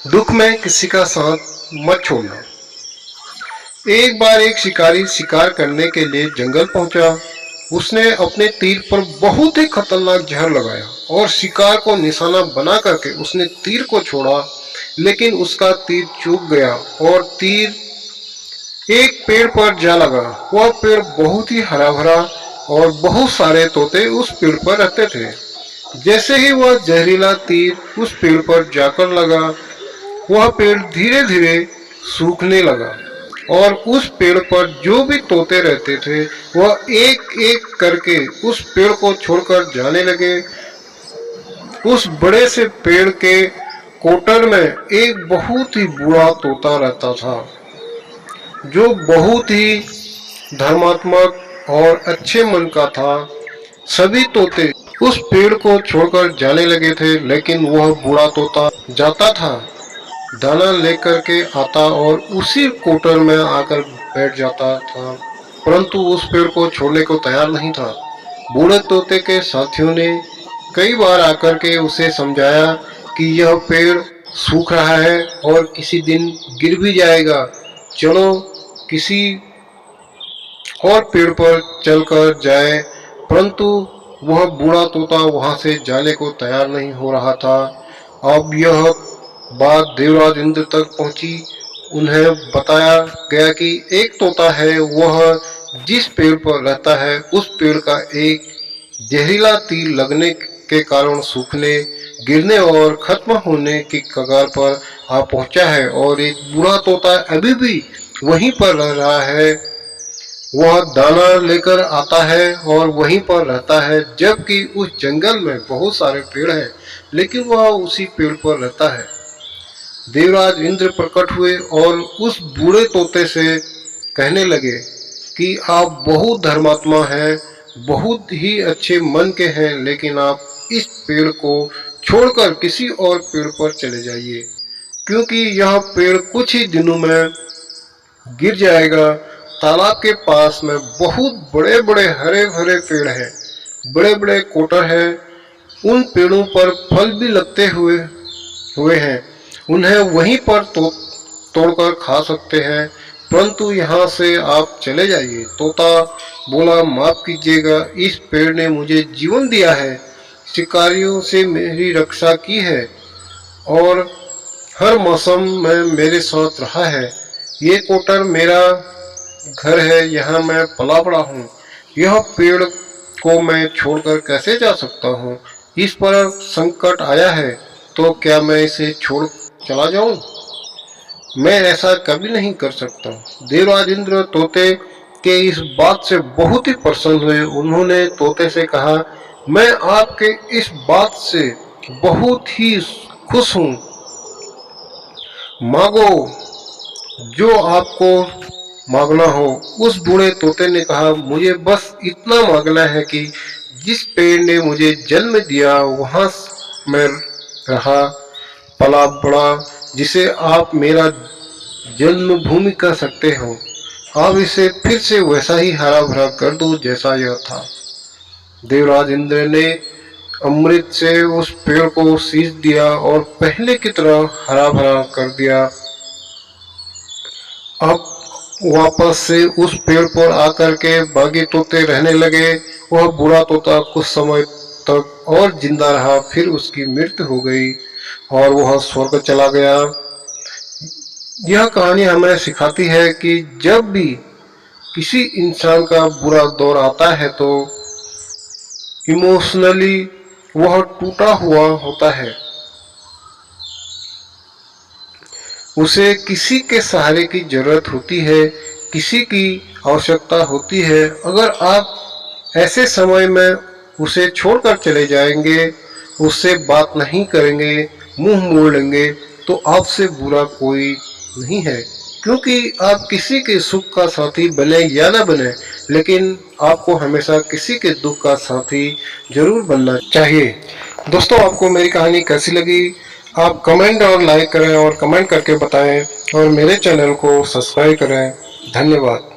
दुख में किसी का साथ मत छोड़ना। एक बार एक शिकारी शिकार करने के लिए जंगल पहुंचा। उसने अपने तीर पर बहुत ही खतरनाक जहर लगाया और शिकार को निशाना बना करके उसने तीर को छोड़ा, लेकिन उसका तीर चूक गया और तीर एक पेड़ पर जा लगा। वह पेड़ बहुत ही हरा भरा और बहुत सारे तोते उस पेड़ पर रहते थे। जैसे ही वह जहरीला तीर उस पेड़ पर जाकर लगा, वह पेड़ धीरे धीरे सूखने लगा और उस पेड़ पर जो भी तोते रहते थे वह एक एक करके उस पेड़ को छोड़कर जाने लगे। उस बड़े से पेड़ के कोटर में एक बहुत ही बूढ़ा तोता रहता था, जो बहुत ही धर्मात्मक और अच्छे मन का था। सभी तोते उस पेड़ को छोड़कर जाने लगे थे, लेकिन वह बूढ़ा तोता जाता था, दाना लेकर के आता और उसी कोटर में आकर बैठ जाता था, परंतु उस पेड़ को छोड़ने को तैयार नहीं था। बूढ़े तोते के साथियों ने कई बार आकर के उसे समझाया कि यह पेड़ सूख रहा है और किसी दिन गिर भी जाएगा, चलो किसी और पेड़ पर चलकर जाए, परंतु वह बूढ़ा तोता वहां से जाने को तैयार नहीं हो रहा था। अब यह बात देवराज इंद्र तक पहुंची। उन्हें बताया गया कि एक तोता है, वह जिस पेड़ पर रहता है उस पेड़ का एक जहरीला तीर लगने के कारण सूखने, गिरने और खत्म होने की कगार पर आ पहुंचा है और एक बूढ़ा तोता अभी भी वहीं पर रह रहा है। वह दाना लेकर आता है और वहीं पर रहता है, जबकि उस जंगल में बहुत सारे पेड़ हैं, लेकिन वह उसी पेड़ पर रहता है। देवराज इंद्र प्रकट हुए और उस बूढ़े तोते से कहने लगे कि आप बहुत धर्मात्मा हैं, बहुत ही अच्छे मन के हैं, लेकिन आप इस पेड़ को छोड़कर किसी और पेड़ पर चले जाइए, क्योंकि यह पेड़ कुछ ही दिनों में गिर जाएगा। तालाब के पास में बहुत बड़े बड़े हरे भरे पेड़ हैं, बड़े बड़े कोटर हैं, उन पेड़ों पर फल भी लगते हुए हैं, उन्हें वहीं पर तोड़कर खा सकते हैं, परंतु यहाँ से आप चले जाइए। तोता बोला, माफ कीजिएगा, इस पेड़ ने मुझे जीवन दिया है, शिकारियों से मेरी रक्षा की है और हर मौसम में मेरे साथ रहा है। ये कोटर मेरा घर है, यहाँ मैं पला बड़ा हूँ, यह पेड़ को मैं छोड़कर कैसे जा सकता हूँ? इस पर संकट आया है तो क्या मैं इसे छोड़ चला जाऊं? मैं ऐसा कभी नहीं कर सकता। देवराज इंद्र तोते के इस बात से बहुत ही प्रसन्न हुए। उन्होंने तोते से कहा, मैं आपके इस बात से बहुत ही खुश हूँ, मांगो जो आपको मांगना हो। उस बूढ़े तोते ने कहा, मुझे बस इतना मांगना है कि जिस पेड़ ने मुझे जन्म दिया वहां मैं रहा, पला बड़ा, जिसे आप मेरा जन्मभूमि कह सकते हो, आप इसे फिर से वैसा ही हरा भरा कर दो जैसा यह था। देवराज इंद्र ने अमृत से उस पेड़ को सींच दिया और पहले की तरह हरा भरा कर दिया। अब वापस से उस पेड़ पर आकर के बागी तोते रहने लगे। वह बूढ़ा तोता कुछ समय तक और जिंदा रहा, फिर उसकी मृत्यु हो गई और वह स्वर्ग चला गया। यह कहानी हमें सिखाती है कि जब भी किसी इंसान का बुरा दौर आता है तो इमोशनली वह टूटा हुआ होता है, उसे किसी के सहारे की जरूरत होती है, किसी की आवश्यकता होती है। अगर आप ऐसे समय में उसे छोड़कर चले जाएंगे, उससे बात नहीं करेंगे, मुंह मोड़ लेंगे, तो आपसे बुरा कोई नहीं है, क्योंकि आप किसी के सुख का साथी बने या ना बने, लेकिन आपको हमेशा किसी के दुख का साथी जरूर बनना चाहिए। दोस्तों, आपको मेरी कहानी कैसी लगी? आप कमेंट और लाइक करें और कमेंट करके बताएं और मेरे चैनल को सब्सक्राइब करें। धन्यवाद।